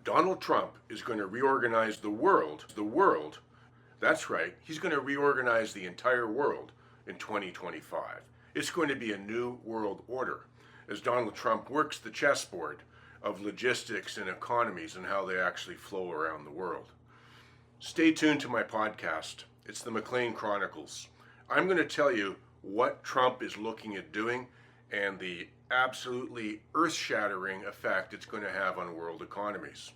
Donald Trump is going to reorganize the world. The world, that's right, he's going to reorganize the entire world in 2025. It's going to be a new world order as Donald Trump works the chessboard of logistics and economies and how they actually flow around the world. Stay tuned to my podcast. It's the McLean Chronicles. I'm going to tell you what Trump is looking at doing and the absolutely earth-shattering effect it's going to have on world economies.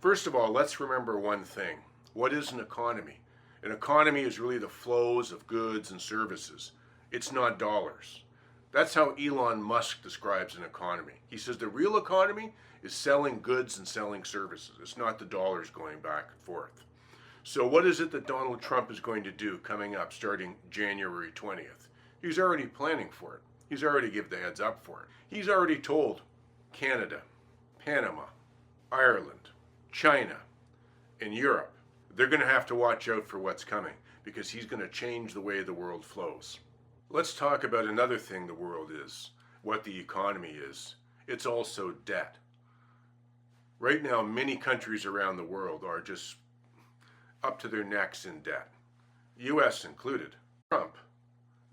First of all, let's remember one thing. What is an economy? An economy is really the flows of goods and services. It's not dollars. That's how Elon Musk describes an economy. He says the real economy is selling goods and selling services. It's not the dollars going back and forth. So what is it that Donald Trump is going to do coming up starting January 20th? He's already planning for it. He's already given the heads up for it. He's already told Canada, Panama, Ireland, China, and Europe, they're going to have to watch out for what's coming because he's going to change the way the world flows. Let's talk about another thing the world is, what the economy is. It's also debt. Right now, many countries around the world are just up to their necks in debt, US included. Trump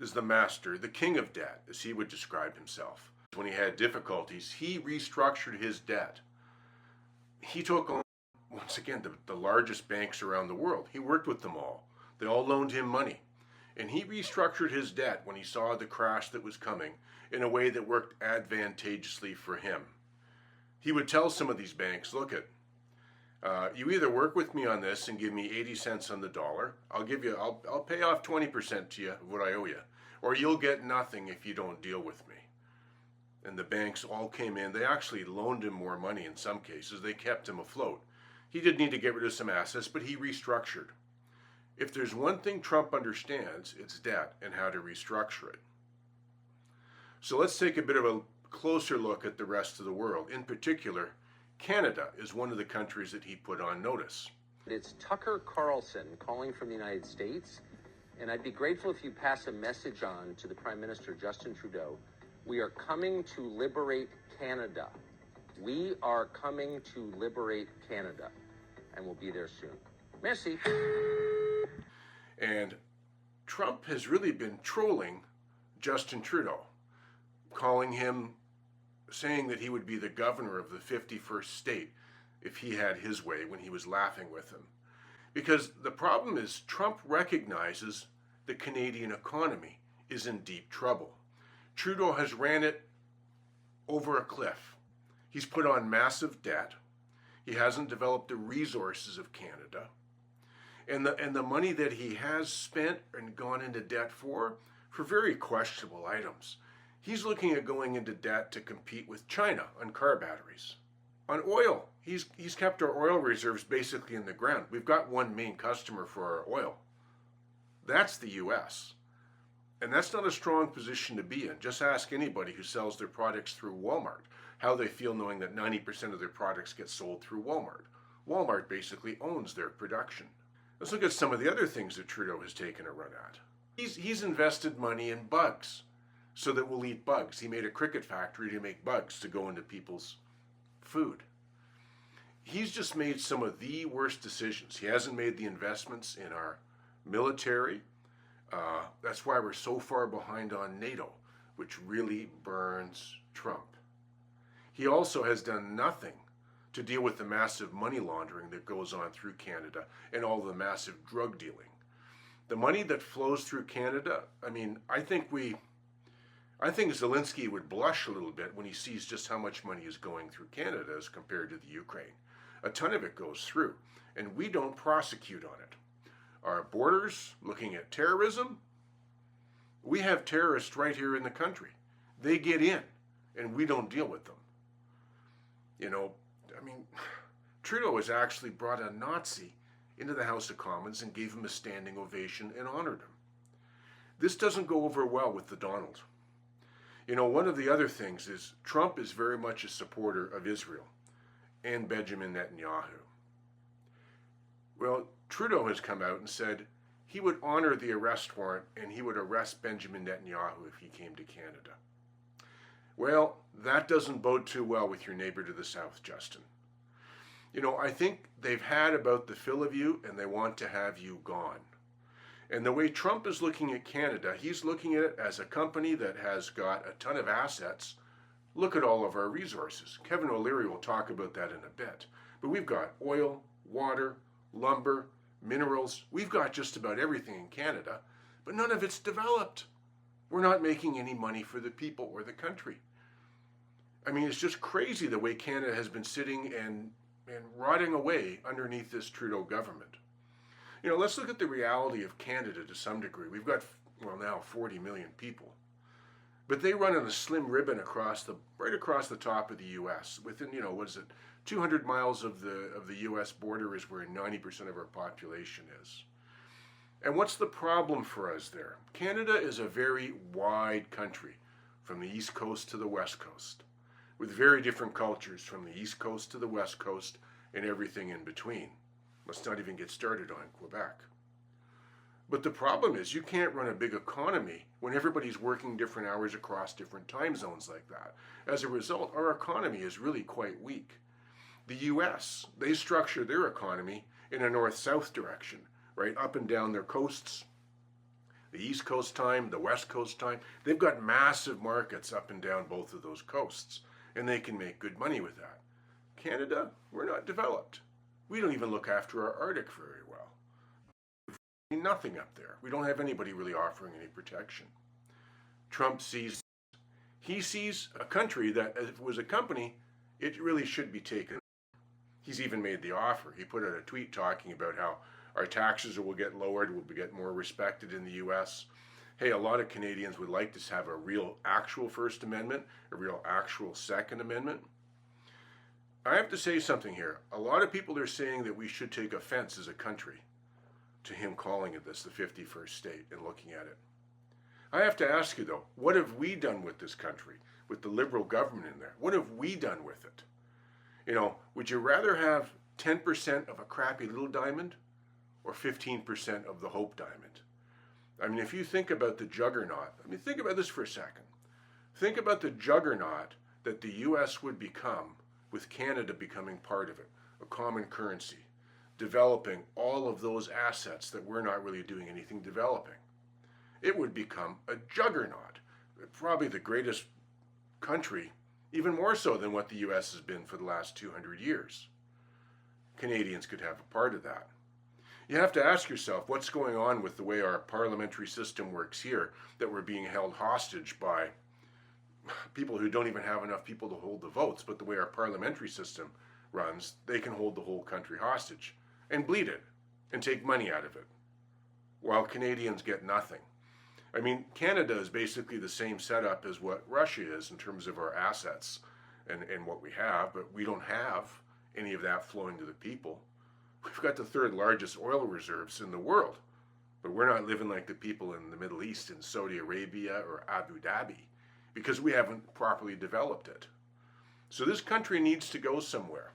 is the master, the king of debt, as he would describe himself. When he had difficulties, he restructured his debt. He took on, once again, the largest banks around the world. He worked with them all. They all loaned him money. And he restructured his debt when he saw the crash that was coming in a way that worked advantageously for him. He would tell some of these banks, look it, you either work with me on this and give me 80 cents on the dollar, I'll pay off 20% to you of what I owe you, or you'll get nothing if you don't deal with me. And the banks all came in. They actually loaned him more money in some cases. They kept him afloat. He did need to get rid of some assets, but he restructured. If there's one thing Trump understands, it's debt and how to restructure it. So let's take a bit of a closer look at the rest of the world. In particular, Canada is one of the countries that he put on notice. It's Tucker Carlson calling from the United States, and I'd be grateful if you pass a message on to the Prime Minister, Justin Trudeau. We are coming to liberate Canada. We are coming to liberate Canada, and we'll be there soon. Merci. And Trump has really been trolling Justin Trudeau, calling him, saying that he would be the governor of the 51st state if he had his way, when he was laughing with him. Because the problem is Trump recognizes the Canadian economy is in deep trouble. Trudeau has ran it over a cliff. He's put on massive debt. He hasn't developed the resources of Canada. And the money that he has spent and gone into debt for very questionable items. He's looking at going into debt to compete with China on car batteries. On oil, he's kept our oil reserves basically in the ground. We've got one main customer for our oil. That's the US. And that's not a strong position to be in. Just ask anybody who sells their products through Walmart how they feel knowing that 90% of their products get sold through Walmart. Walmart basically owns their production. Let's look at some of the other things that Trudeau has taken a run at. He's invested money in bugs so that we'll eat bugs. He made a cricket factory to make bugs to go into people's food. He's just made some of the worst decisions. He hasn't made the investments in our military. That's why we're so far behind on NATO, which really burns Trump. He also has done nothing to deal with the massive money laundering that goes on through Canada and all the massive drug dealing. The money that flows through Canada, I think Zelensky would blush a little bit when he sees just how much money is going through Canada as compared to the Ukraine. A ton of it goes through, and we don't prosecute on it. Our borders, looking at terrorism, we have terrorists right here in the country. They get in, and we don't deal with them. Trudeau has actually brought a Nazi into the House of Commons and gave him a standing ovation and honored him. This doesn't go over well with the Donald. One of the other things is Trump is very much a supporter of Israel and Benjamin Netanyahu. Well, Trudeau has come out and said he would honor the arrest warrant and he would arrest Benjamin Netanyahu if he came to Canada. Well, that doesn't bode too well with your neighbor to the south, Justin. I think they've had about the fill of you and they want to have you gone. And the way Trump is looking at Canada, he's looking at it as a company that has got a ton of assets. Look at all of our resources. Kevin O'Leary will talk about that in a bit. But we've got oil, water, lumber, minerals. We've got just about everything in Canada, but none of it's developed. We're not making any money for the people or the country. I mean, it's just crazy the way Canada has been sitting and rotting away underneath this Trudeau government. Let's look at the reality of Canada to some degree. We've got, now 40 million people. But they run on a slim ribbon right across the top of the U.S. Within, 200 miles of the U.S. border is where 90% of our population is. And what's the problem for us there? Canada is a very wide country, from the East Coast to the West Coast, with very different cultures from the East Coast to the West Coast and everything in between. Let's not even get started on Quebec. But the problem is you can't run a big economy when everybody's working different hours across different time zones like that. As a result, our economy is really quite weak. The US, they structure their economy in a north-south direction, right up and down their coasts. The East Coast time, the West Coast time, they've got massive markets up and down both of those coasts, and they can make good money with that. Canada, we're not developed. We don't even look after our Arctic very well. Nothing up there. We don't have anybody really offering any protection. Trump sees a country that, if it was a company, it really should be taken. He's even made the offer. He put out a tweet talking about how our taxes will get lowered, we'll get more respected in the U.S. Hey, a lot of Canadians would like to have a real actual First Amendment, a real actual Second Amendment. I have to say something here. A lot of people are saying that we should take offense as a country to him calling it this, the 51st state, and looking at it. I have to ask you though, what have we done with this country, with the Liberal government in there? What have we done with it? Would you rather have 10% of a crappy little diamond or 15% of the Hope diamond? I mean, if you think about the juggernaut, think about this for a second. Think about the juggernaut that the U.S. would become with Canada becoming part of it, a common currency, developing all of those assets that we're not really doing anything developing. It would become a juggernaut, probably the greatest country, even more so than what the U.S. has been for the last 200 years. Canadians could have a part of that. You have to ask yourself, what's going on with the way our parliamentary system works here, that we're being held hostage by people who don't even have enough people to hold the votes, but the way our parliamentary system runs, they can hold the whole country hostage and bleed it and take money out of it, while Canadians get nothing. I mean, Canada is basically the same setup as what Russia is in terms of our assets and what we have, but we don't have any of that flowing to the people. We've got the third largest oil reserves in the world, but we're not living like the people in the Middle East, in Saudi Arabia or Abu Dhabi, because we haven't properly developed it. So this country needs to go somewhere.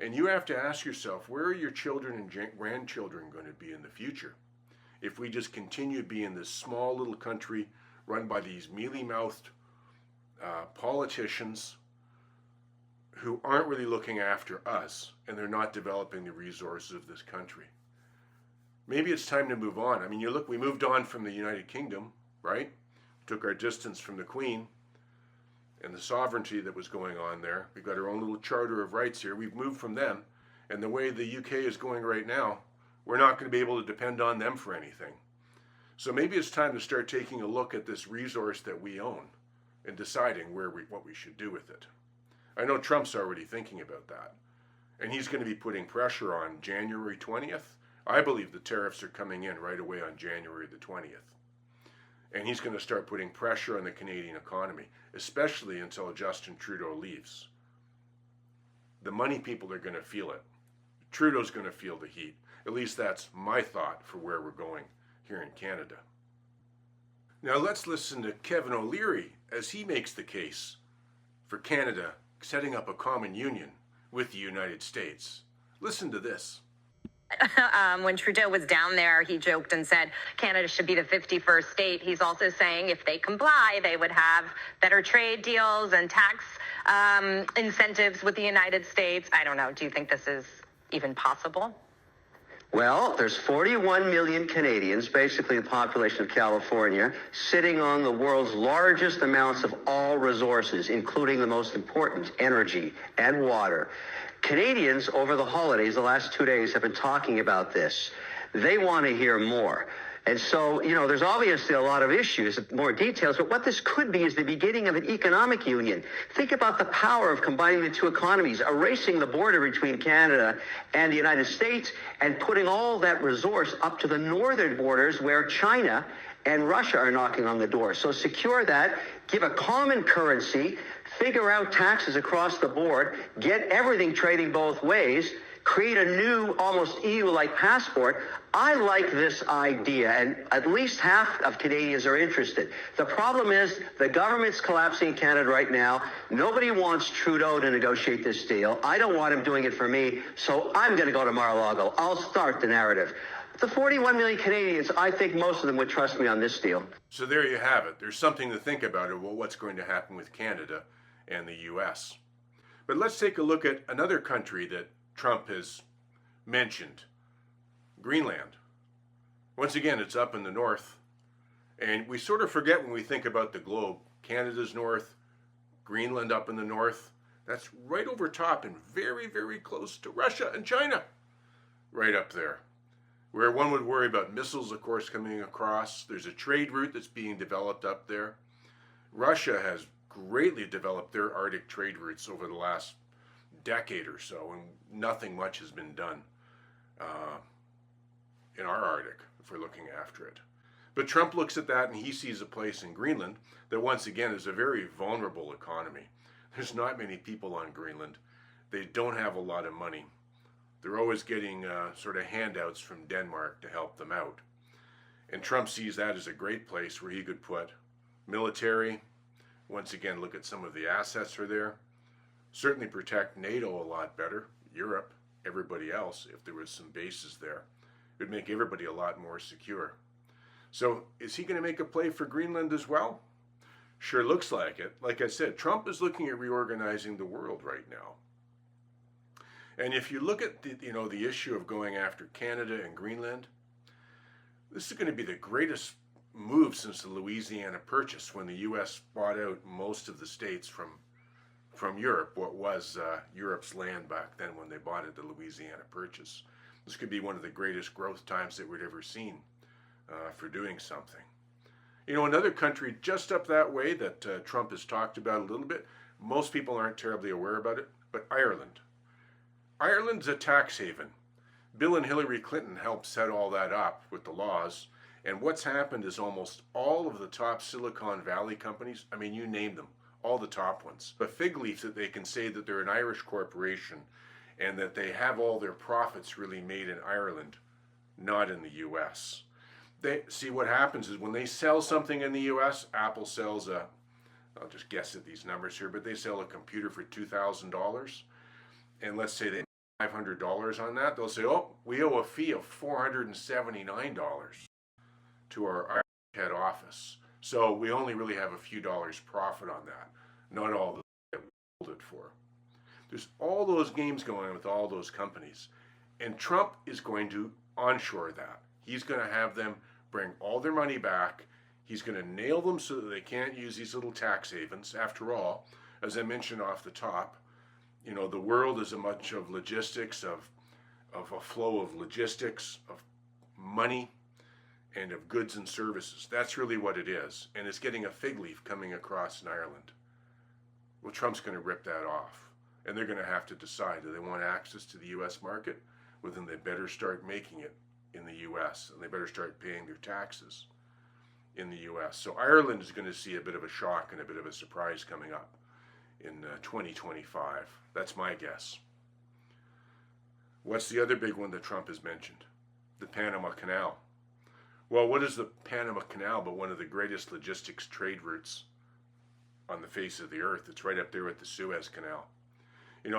And you have to ask yourself, where are your children and grandchildren going to be in the future if we just continue being this small little country run by these mealy-mouthed politicians who aren't really looking after us, and they're not developing the resources of this country? Maybe it's time to move on. I mean, we moved on from the United Kingdom, right? Took our distance from the Queen and the sovereignty that was going on there. We've got our own little charter of rights here. We've moved from them. And the way the UK is going right now, we're not going to be able to depend on them for anything. So maybe it's time to start taking a look at this resource that we own and deciding what we should do with it. I know Trump's already thinking about that. And he's going to be putting pressure on January 20th. I believe the tariffs are coming in right away on January the 20th. And he's going to start putting pressure on the Canadian economy, especially until Justin Trudeau leaves. The money people are going to feel it. Trudeau's going to feel the heat. At least that's my thought for where we're going here in Canada. Now let's listen to Kevin O'Leary as he makes the case for Canada setting up a common union with the United States. Listen to this. When Trudeau was down there, he joked and said Canada should be the 51st state. He's also saying if they comply, they would have better trade deals and tax incentives with the United States. I don't know. Do you think this is even possible? Well, there's 41 million Canadians, basically the population of California, sitting on the world's largest amounts of all resources, including the most important, energy and water. Canadians, over the holidays, the last 2 days, have been talking about this. They want to hear more. And so, there's obviously a lot of issues, more details, but what this could be is the beginning of an economic union. Think about the power of combining the two economies, erasing the border between Canada and the United States, and putting all that resource up to the northern borders where China and Russia are knocking on the door. So secure that, give a common currency, figure out taxes across the board, get everything trading both ways, create a new, almost EU-like passport. I like this idea, and at least half of Canadians are interested. The problem is the government's collapsing in Canada right now. Nobody wants Trudeau to negotiate this deal. I don't want him doing it for me, so I'm going to go to Mar-a-Lago. I'll start the narrative. The 41 million Canadians, I think most of them would trust me on this deal. So there you have it. There's something to think about about what's going to happen with Canada and the U.S. But let's take a look at another country that Trump has mentioned, Greenland. Once again, it's up in the north, and we sort of forget when we think about the globe. Canada's north, Greenland up in the north. That's right over top and very, very close to Russia and China, right up there, where one would worry about missiles, of course, coming across. There's a trade route that's being developed up there. Russia has greatly developed their Arctic trade routes over the last decade or so, and nothing much has been done in our Arctic, if we're looking after it. But Trump looks at that and he sees a place in Greenland that once again is a very vulnerable economy. There's not many people on Greenland. They don't have a lot of money. They're always getting sort of handouts from Denmark to help them out. And Trump sees that as a great place where he could put military. Once again, look at some of the assets are there. Certainly protect NATO a lot better, Europe, everybody else, if there was some bases there. It would make everybody a lot more secure. So is he going to make a play for Greenland as well? Sure looks like it. Like I said, Trump is looking at reorganizing the world right now. And if you look at the issue of going after Canada and Greenland, this is going to be the greatest move since the Louisiana Purchase, when the U.S. bought out most of the states from Europe, what was Europe's land back then when they bought it, the Louisiana Purchase. This could be one of the greatest growth times that we'd ever seen for doing something. Another country just up that way that Trump has talked about a little bit, most people aren't terribly aware about it, but Ireland. Ireland's a tax haven. Bill and Hillary Clinton helped set all that up with the laws, and what's happened is almost all of the top Silicon Valley companies, I mean, you name them, all the top ones, a fig leaf that they can say that they're an Irish corporation and that they have all their profits really made in Ireland, not in the U.S. They see what happens is when they sell something in the U.S., Apple sells I'll just guess at these numbers here, but they sell a computer for $2,000, and let's say they make $500 on that, they'll say, oh, we owe a fee of $479 to our Irish head office. So we only really have a few dollars profit on that, not all that we sold it for. There's all those games going on with all those companies. And Trump is going to onshore that. He's going to have them bring all their money back. He's going to nail them so that they can't use these little tax havens. After all, as I mentioned off the top, the world is a bunch of logistics, of a flow of logistics, of money, and of goods and services. That's really what it is. And it's getting a fig leaf coming across in Ireland. Well, Trump's going to rip that off. And they're going to have to decide, do they want access to the U.S. market? Well, then they better start making it in the U.S. and they better start paying their taxes in the U.S. So Ireland is going to see a bit of a shock and a bit of a surprise coming up in 2025. That's my guess. What's the other big one that Trump has mentioned? The Panama Canal. Well, what is the Panama Canal but one of the greatest logistics trade routes on the face of the earth? It's right up there with the Suez Canal.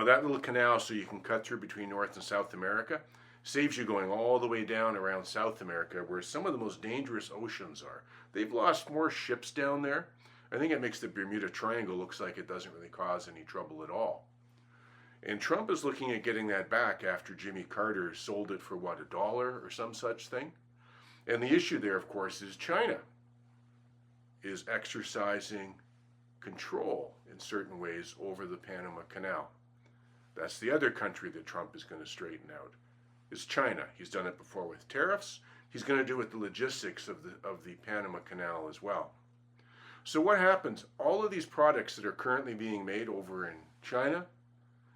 That little canal so you can cut through between North and South America Saves you going all the way down around South America, where some of the most dangerous oceans are. They've lost more ships down there. I think it makes the Bermuda Triangle looks like it doesn't really cause any trouble at all. And Trump is looking at getting that back after Jimmy Carter sold it for what, $1 or some such thing? And the issue there, of course, is China is exercising control in certain ways over the Panama Canal. That's the other country that Trump is going to straighten out, is China. He's done it before with tariffs. He's going to do it with the logistics of the Panama Canal as well. So what happens? All of these products that are currently being made over in China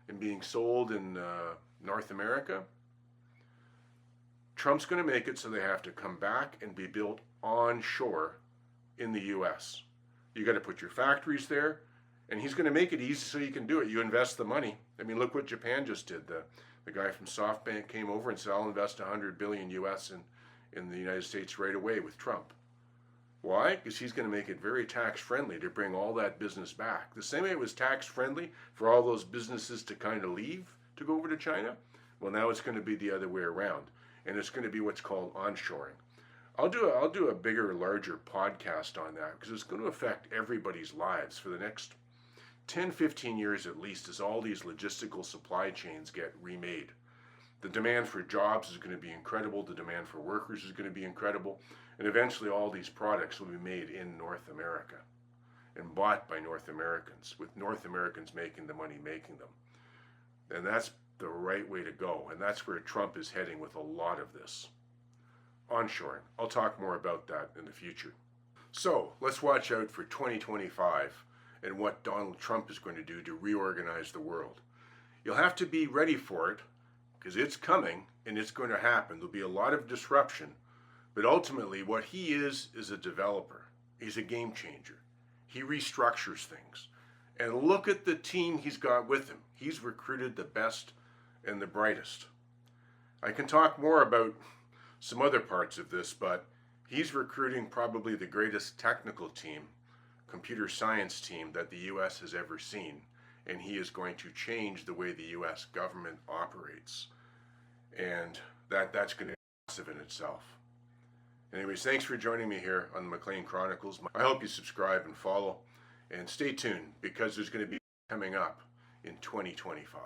and being sold in North America, Trump's going to make it so they have to come back and be built onshore in the U.S. You got to put your factories there, and he's going to make it easy so you can do it. You invest the money. I mean, look what Japan just did. The guy from SoftBank came over and said, I'll invest $100 billion U.S. in the United States right away with Trump. Why? Because he's going to make it very tax-friendly to bring all that business back. The same way it was tax-friendly for all those businesses to kind of leave to go over to China, well, now it's going to be the other way around. And it's going to be what's called onshoring. I'll do a bigger, larger podcast on that because it's going to affect everybody's lives for the next 10, 15 years at least as all these logistical supply chains get remade. The demand for jobs is going to be incredible. The demand for workers is going to be incredible. And eventually all these products will be made in North America and bought by North Americans, with North Americans making the money making them. And that's the right way to go. And that's where Trump is heading with a lot of this. Onshoring. I'll talk more about that in the future. So let's watch out for 2025 and what Donald Trump is going to do to reorganize the world. You'll have to be ready for it because it's coming and it's going to happen. There'll be a lot of disruption, but ultimately what he is a developer. He's a game changer. He restructures things. And look at the team he's got with him. He's recruited the best and the brightest. I can talk more about some other parts of this, but he's recruiting probably the greatest technical team, computer science team that the U.S. has ever seen, and he is going to change the way the U.S. government operates, and that's going to be massive in itself. Anyways, thanks for joining me here on the McLean Chronicles. I hope you subscribe and follow, and stay tuned because there's going to be coming up in 2025.